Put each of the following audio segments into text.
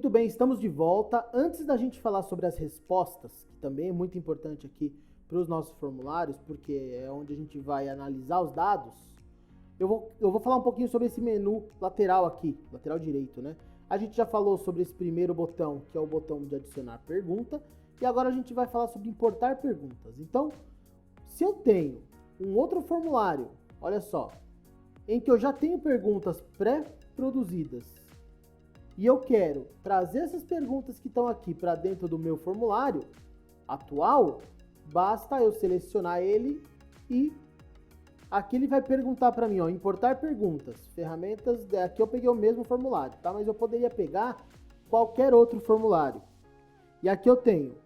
Muito bem, estamos de volta. Antes da gente falar sobre as respostas, que também é muito importante aqui para os nossos formulários, porque é onde a gente vai analisar os dados, eu vou falar um pouquinho sobre esse menu lateral aqui, lateral direito, né? A gente já falou sobre esse primeiro botão, que é o botão de adicionar pergunta, e agora a gente vai falar sobre importar perguntas. Então, se eu tenho um outro formulário, olha só, em que eu já tenho perguntas pré-produzidas, e eu quero trazer essas perguntas que estão aqui para dentro do meu formulário atual, basta eu selecionar ele e aqui ele vai perguntar para mim, ó, importar perguntas, ferramentas, aqui eu peguei o mesmo formulário, tá? Mas eu poderia pegar qualquer outro formulário. E aqui eu tenho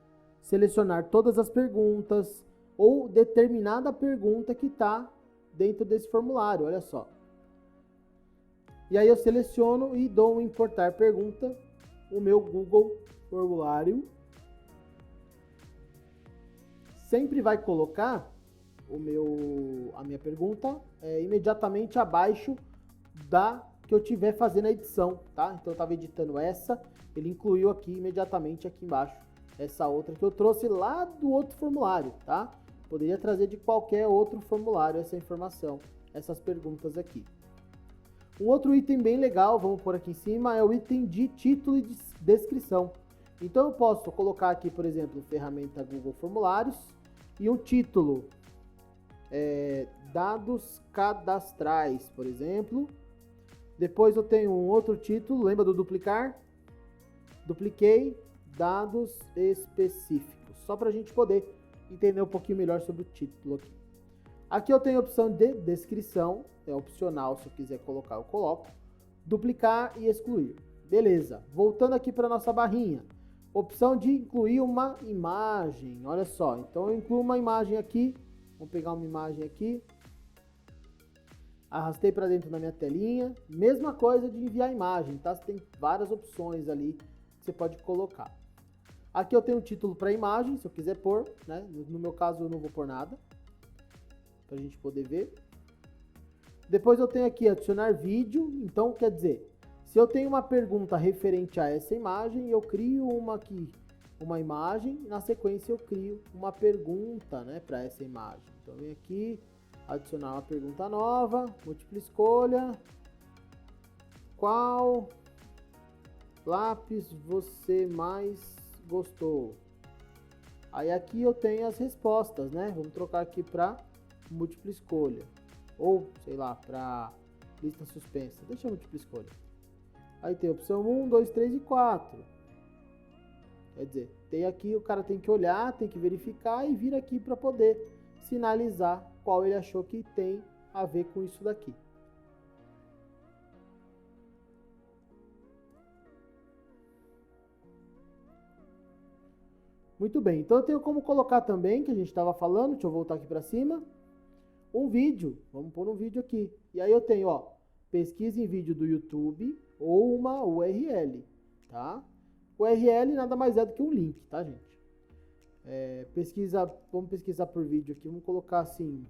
selecionar todas as perguntas ou determinada pergunta que está dentro desse formulário, olha só. E aí eu seleciono e dou um importar pergunta, o meu Google formulário sempre vai colocar a minha pergunta imediatamente abaixo da que eu estiver fazendo a edição, tá? Então eu estava editando essa, ele incluiu aqui imediatamente aqui embaixo essa outra que eu trouxe lá do outro formulário, tá? Poderia trazer de qualquer outro formulário essa informação, essas perguntas aqui. Um outro item bem legal, vamos pôr aqui em cima, é o item de título e de descrição. Então eu posso colocar aqui, por exemplo, ferramenta Google Formulários e um título, dados cadastrais, por exemplo. Depois eu tenho um outro título, lembra do duplicar? Dupliquei dados específicos, só para a gente poder entender um pouquinho melhor sobre o título aqui. Aqui eu tenho a opção de descrição, é opcional, se eu quiser colocar eu coloco. Duplicar e excluir. Beleza, voltando aqui para nossa barrinha. Opção de incluir uma imagem, olha só. Então eu incluo uma imagem aqui, vamos pegar uma imagem aqui. Arrastei para dentro da minha telinha. Mesma coisa de enviar imagem, tá? Você tem várias opções ali que você pode colocar. Aqui eu tenho um título para imagem, se eu quiser pôr, né? No meu caso eu não vou pôr nada, para a gente poder ver. Depois eu tenho aqui adicionar vídeo, então quer dizer, se eu tenho uma pergunta referente a essa imagem, eu crio uma imagem, na sequência eu crio uma pergunta, né, para essa imagem. Então eu venho aqui, adicionar uma pergunta nova, múltipla escolha, qual lápis você mais gostou? Aí aqui eu tenho as respostas, né, vamos trocar aqui para múltipla escolha. Ou, sei lá, para lista suspensa. Deixa eu múltipla escolha. Aí tem a opção 1, 2, 3 e 4. Quer dizer, tem aqui, o cara tem que olhar, tem que verificar e vir aqui para poder sinalizar qual ele achou que tem a ver com isso daqui. Muito bem, então eu tenho como colocar também, que a gente estava falando, deixa eu voltar aqui para cima, um vídeo, vamos pôr um vídeo aqui. E aí eu tenho, ó, pesquisa em vídeo do YouTube ou uma URL, tá? URL nada mais é do que um link, tá, gente? Vamos pesquisar por vídeo aqui, vamos colocar assim,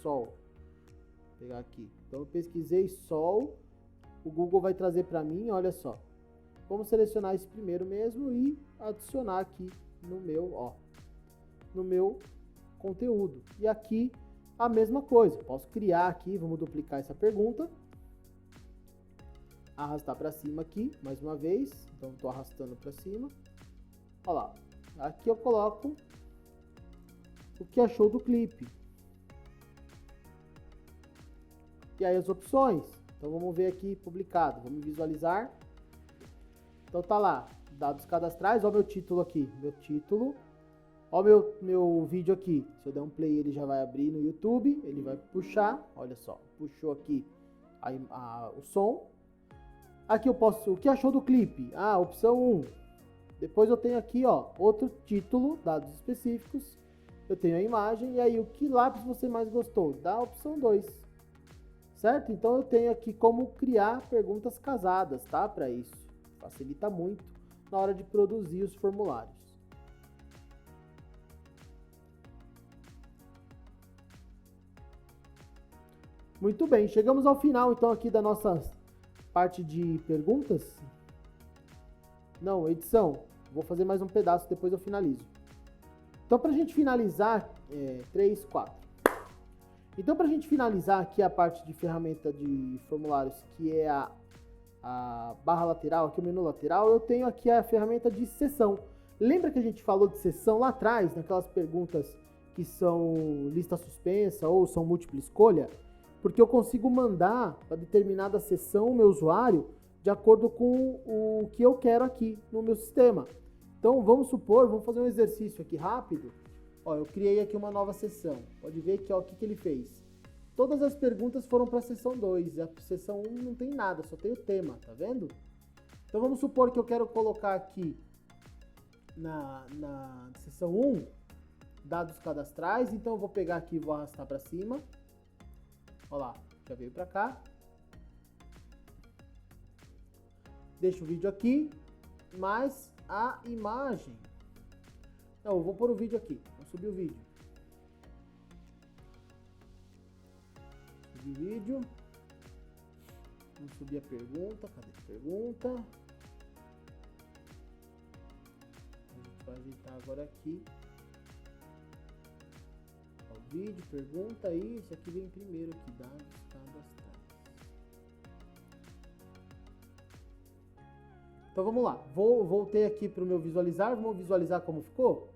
sol. Vou pegar aqui. Então eu pesquisei sol, o Google vai trazer para mim, olha só. Vamos selecionar esse primeiro mesmo e adicionar aqui no meu conteúdo. E aqui a mesma coisa, posso criar aqui, vamos duplicar essa pergunta, arrastar para cima aqui, mais uma vez, então estou arrastando para cima, olha lá, aqui eu coloco o que achou do clipe, e aí as opções, então vamos ver aqui publicado, vamos visualizar, então tá lá, dados cadastrais, olha o meu título aqui, olha meu vídeo aqui, se eu der um play ele já vai abrir no YouTube, ele vai puxar, olha só, puxou aqui o som. Aqui eu posso, o que achou do clipe? Opção 1. Depois eu tenho aqui, ó, outro título, dados específicos, eu tenho a imagem, e aí o que lápis você mais gostou? Da opção 2, certo? Então eu tenho aqui como criar perguntas casadas, tá? Para isso, facilita muito na hora de produzir os formulários. Muito bem, chegamos ao final então aqui da nossa parte de perguntas. Não, edição. Vou fazer mais um pedaço, depois eu finalizo. Então, para a gente finalizar, 3, 4. Então, para a gente finalizar aqui a parte de ferramenta de formulários, que é a barra lateral, aqui o menu lateral, eu tenho aqui a ferramenta de seção. Lembra que a gente falou de seção lá atrás, naquelas perguntas que são lista suspensa ou são múltipla escolha? Porque eu consigo mandar para determinada seção o meu usuário de acordo com o que eu quero aqui no meu sistema. Então, vamos supor, vamos fazer um exercício aqui rápido. Ó, eu criei aqui uma nova seção. Pode ver que, ó, o que ele fez. Todas as perguntas foram para a seção 2. A seção 1 não tem nada, só tem o tema, tá vendo? Então, vamos supor que eu quero colocar aqui na seção 1, dados cadastrais. Então, eu vou pegar aqui e vou arrastar para cima. Ó lá, já veio para cá. Deixa o vídeo aqui, mas a imagem... Não, eu vou pôr o vídeo aqui. Vou subir o vídeo. Subir o vídeo. Vamos subir a pergunta. Cadê a pergunta? A gente vai ajeitar agora aqui. Ó, o vídeo, pergunta aí. Isso aqui vem primeiro aqui, dados cadastrais. Então vamos lá, voltei aqui para o meu visualizar, vamos visualizar como ficou?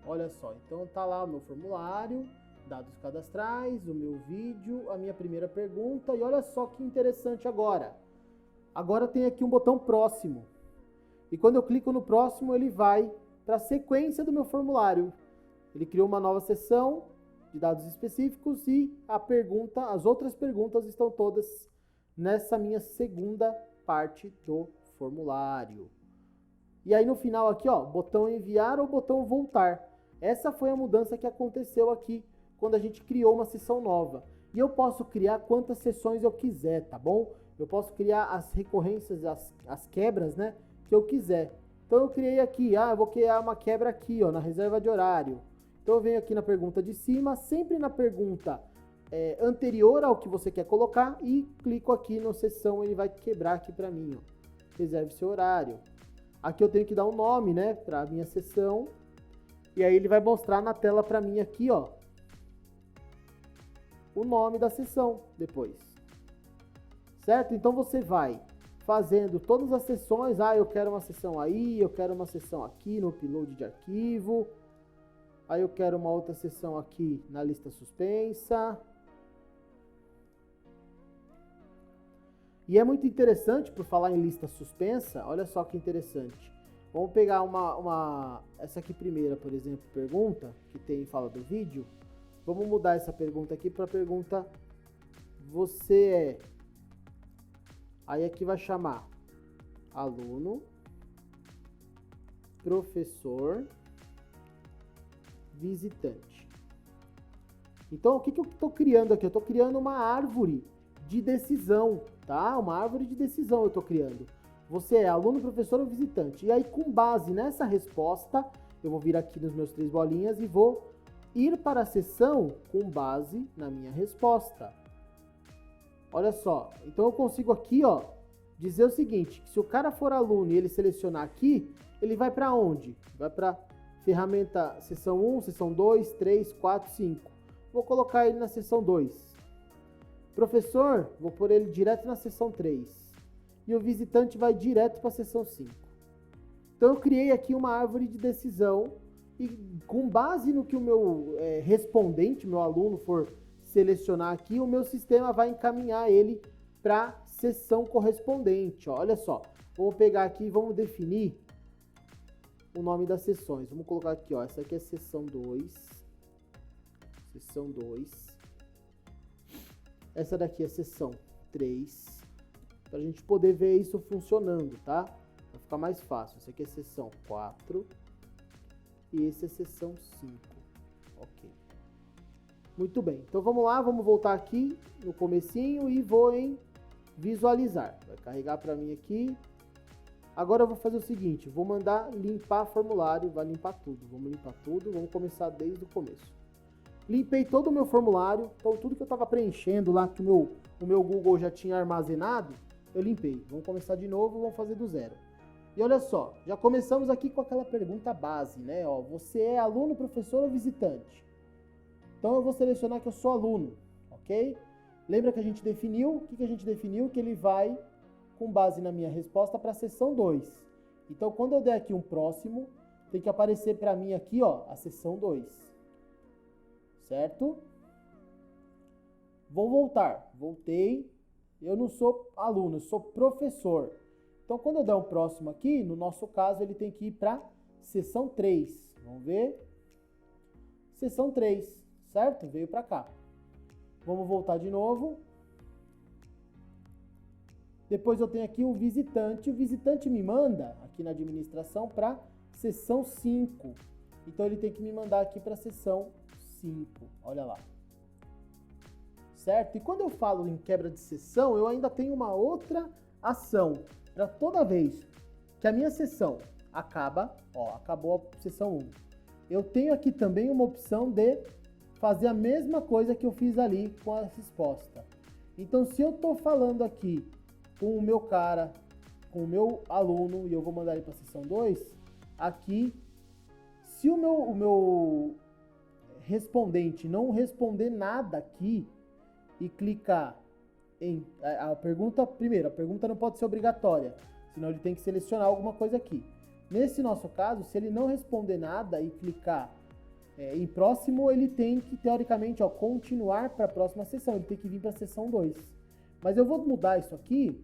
Olha só, então tá lá o meu formulário, dados cadastrais, o meu vídeo, a minha primeira pergunta, e olha só que interessante agora. Agora tem aqui um botão próximo, e quando eu clico no próximo ele vai para a sequência do meu formulário. Ele criou uma nova seção de dados específicos e as outras perguntas estão todas nessa minha segunda parte do formulário. E aí no final aqui, ó, botão enviar ou botão voltar. Essa foi a mudança que aconteceu aqui quando a gente criou uma seção nova. E eu posso criar quantas sessões eu quiser, tá bom? Eu posso criar as recorrências, as quebras, né, que eu quiser. Então eu criei aqui, eu vou criar uma quebra aqui, ó, na reserva de horário. Então eu venho aqui na pergunta de cima, sempre na pergunta anterior ao que você quer colocar e clico aqui na seção, ele vai quebrar aqui para mim, ó. Reserve seu horário. Aqui eu tenho que dar um nome, né, para a minha seção. E aí ele vai mostrar na tela para mim aqui, ó, o nome da seção depois. Certo? Então você vai fazendo todas as sessões. Eu quero uma sessão aí, eu quero uma sessão aqui no upload de arquivo. Aí eu quero uma outra sessão aqui na lista suspensa. E é muito interessante, por falar em lista suspensa, olha só que interessante. Vamos pegar essa aqui primeira, por exemplo, pergunta, que fala do vídeo. Vamos mudar essa pergunta aqui para a pergunta você é. Aí aqui vai chamar aluno, professor, visitante. Então, o que eu estou criando aqui? Eu estou criando uma árvore de decisão, tá? Uma árvore de decisão eu estou criando. Você é aluno, professor ou visitante. E aí, com base nessa resposta, eu vou vir aqui nos meus 3 bolinhas e vou ir para a seção com base na minha resposta. Olha só. Então, eu consigo aqui, ó, dizer o seguinte, que se o cara for aluno e ele selecionar aqui, ele vai para onde? Vai para ferramenta seção 1, seção 2, 3, 4, 5. Vou colocar ele na seção 2. Professor, vou pôr ele direto na seção 3. E o visitante vai direto para a seção 5. Então eu criei aqui uma árvore de decisão e com base no que o meu respondente, meu aluno, for selecionar aqui, o meu sistema vai encaminhar ele para a seção correspondente. Ó, olha só, vamos pegar aqui e vamos definir o nome das sessões. Vamos colocar aqui, ó, essa aqui é seção 2. Seção 2. Essa daqui é seção 3. Para a gente poder ver isso funcionando, tá? Vai ficar mais fácil. Essa aqui é seção 4. E esse é seção 5. Ok. Muito bem. Então vamos lá, vamos voltar aqui no comecinho e vou em visualizar. Vai carregar para mim aqui. Agora eu vou fazer o seguinte, vou mandar limpar formulário, vai limpar tudo. Vamos limpar tudo, vamos começar desde o começo. Limpei todo o meu formulário, então tudo que eu estava preenchendo lá, que o meu Google já tinha armazenado, eu limpei. Vamos começar de novo, vamos fazer do zero. E olha só, já começamos aqui com aquela pergunta base, né? Ó, você é aluno, professor ou visitante? Então eu vou selecionar que eu sou aluno, ok? Lembra que a gente definiu? O que a gente definiu? Que ele vai, com base na minha resposta, para a seção 2. Então quando eu der aqui um próximo, tem que aparecer para mim aqui, ó, a seção 2. Certo? Vou voltar. Voltei. Eu não sou aluno, eu sou professor. Então, quando eu der um próximo aqui, no nosso caso, ele tem que ir para seção 3. Vamos ver? Seção 3, certo? Veio para cá. Vamos voltar de novo. Depois eu tenho aqui o visitante. O visitante me manda, aqui na administração, para seção 5. Então, ele tem que me mandar aqui para seção 5. Olha lá. Certo? E quando eu falo em quebra de sessão, eu ainda tenho uma outra ação. Para toda vez que a minha sessão acaba, ó, acabou a sessão 1, eu tenho aqui também uma opção de fazer a mesma coisa que eu fiz ali com a resposta. Então, se eu estou falando aqui com o meu cara, com o meu aluno, e eu vou mandar ele para a sessão 2, aqui, se o meu respondente não responder nada aqui e clicar em a pergunta, primeiro, a pergunta não pode ser obrigatória, senão ele tem que selecionar alguma coisa aqui. Nesse nosso caso, se ele não responder nada e clicar em próximo, ele tem que, teoricamente, ó, continuar para a próxima sessão, ele tem que vir para a sessão 2. Mas eu vou mudar isso aqui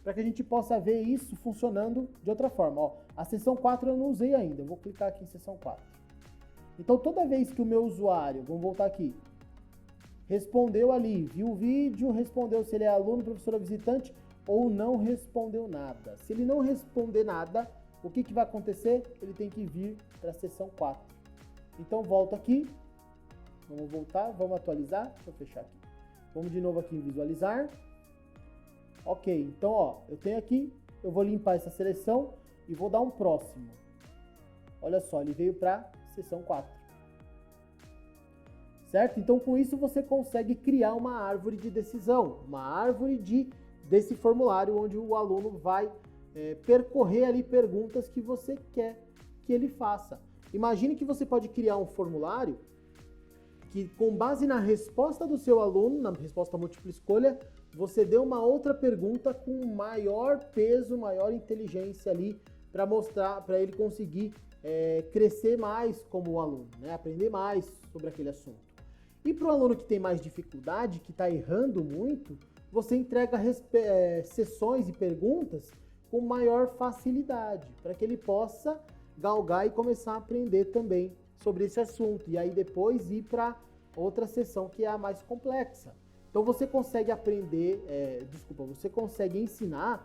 para que a gente possa ver isso funcionando de outra forma. Ó, a sessão 4 eu não usei ainda, eu vou clicar aqui em sessão 4. Então, toda vez que o meu usuário, vamos voltar aqui, respondeu ali, viu o vídeo, respondeu se ele é aluno, professor ou visitante, ou não respondeu nada. Se ele não responder nada, o que vai acontecer? Ele tem que vir para a sessão 4. Então, volto aqui. Vamos voltar, vamos atualizar. Deixa eu fechar aqui. Vamos de novo aqui em visualizar. Ok, então, ó, eu tenho aqui, eu vou limpar essa seleção e vou dar um próximo. Olha só, ele veio para a sessão 4. Certo? Então, com isso, você consegue criar uma árvore de decisão, uma árvore desse formulário onde o aluno vai percorrer ali perguntas que você quer que ele faça. Imagine que você pode criar um formulário que, com base na resposta do seu aluno, na resposta múltipla escolha, você dê uma outra pergunta com maior peso, maior inteligência ali, para mostrar, para ele conseguir crescer mais como aluno, né? Aprender mais sobre aquele assunto. E para o aluno que tem mais dificuldade, que está errando muito, você entrega sessões e perguntas com maior facilidade, para que ele possa galgar e começar a aprender também sobre esse assunto. E aí depois ir para outra sessão que é a mais complexa. Então você consegue aprender, você consegue ensinar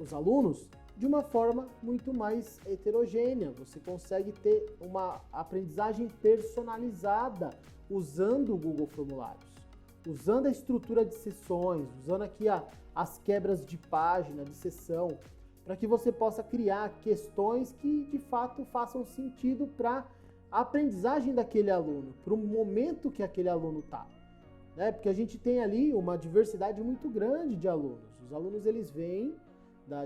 os alunos de uma forma muito mais heterogênea. Você consegue ter uma aprendizagem personalizada usando o Google Formulários, usando a estrutura de sessões, usando aqui as quebras de página, de sessão, para que você possa criar questões que de fato façam sentido para a aprendizagem daquele aluno, para o momento que aquele aluno está. Né? Porque a gente tem ali uma diversidade muito grande de alunos. Os alunos eles vêm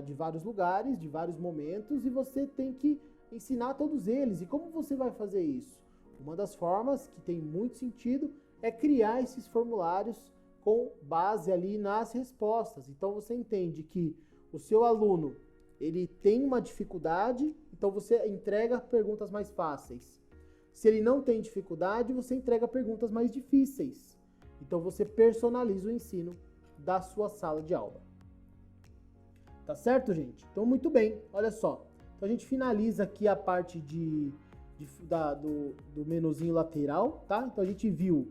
de vários lugares, de vários momentos, e você tem que ensinar todos eles. E como você vai fazer isso? Uma das formas que tem muito sentido é criar esses formulários com base ali nas respostas. Então você entende que o seu aluno ele tem uma dificuldade, então você entrega perguntas mais fáceis. Se ele não tem dificuldade, você entrega perguntas mais difíceis. Então você personaliza o ensino da sua sala de aula. Tá certo, gente? Então, muito bem. Olha só. Então, a gente finaliza aqui a parte do menuzinho lateral, tá? Então, a gente viu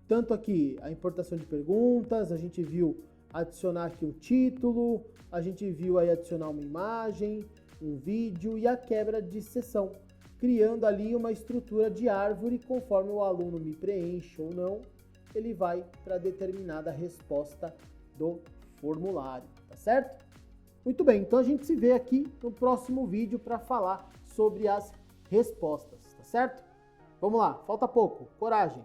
tanto aqui a importação de perguntas, a gente viu adicionar aqui um título, a gente viu aí adicionar uma imagem, um vídeo e a quebra de sessão, criando ali uma estrutura de árvore. Conforme o aluno me preenche ou não, ele vai para determinada resposta do formulário, tá certo? Muito bem, então a gente se vê aqui no próximo vídeo para falar sobre as respostas, tá certo? Vamos lá, falta pouco, coragem!